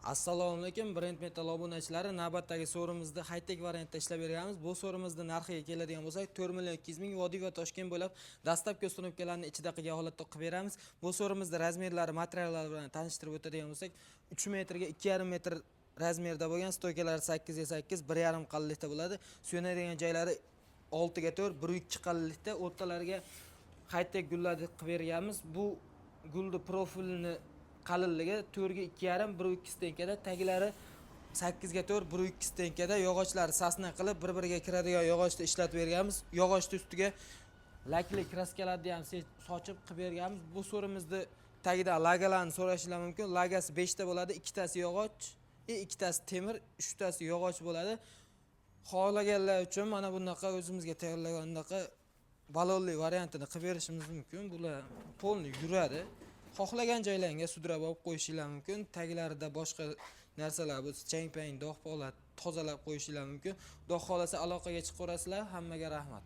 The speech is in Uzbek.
Assalomu alaykum, Brend Metal obunachilari. Navbatdagi so'rimizni high-tech variantda ishlab berganmiz. Bu so'rimizni narxiga keladigan bo'lsak, 4 million 200 ming Vodiy va Toshkent bo'ylab dastlabki uslublarni ichida qilgan holatda qilib beramiz. Bu so'rimizni razmerlari, materiallari bilan tanishtirib o'tadigan bo'lsak, 3 metrga 2,5 metr razmerda bo'lgan, stoykalari 8 ga 8, 1,5 qalinlikda bo'ladi. Suyanadigan joylari 6 ga 4, 1,2 qalinlikda, o'rtalariga high-tech gullarni qilib berganmiz. Bu gulni profilini qalinligi 4 ga 2,5, 1,2 stenkada, taglari 8 ga 4, 1,2 stenkada, yog'ochlari sasna qilib bir-biriga kiradigan yog'ochda ishlatib berganmiz. Yog'ochning ustiga lakli kraskalarni ham sochib qilib berganmiz. Bu so'rimizni tagida lagalarni so'rashingiz mumkin. Lagasi 5 ta bo'ladi, 2 tasi yog'och, 2 tasi temir, 3 tasi yog'och bo'ladi. Xohlaganlar uchun mana bunaqa o'zimizga tayyorlagan bunaqa balonli variantini qilib berishimiz mumkin. Bular polni yuradi. Xohlagan joylarga sudrab olib qo'yishingiz mumkin. Taglarida boshqa narsalar bo'lsa, chang-pang, dog' polad tozalab qo'yishingiz mumkin. Xudo xolasa aloqaga chiqaverasizlar. Hammaga rahmat.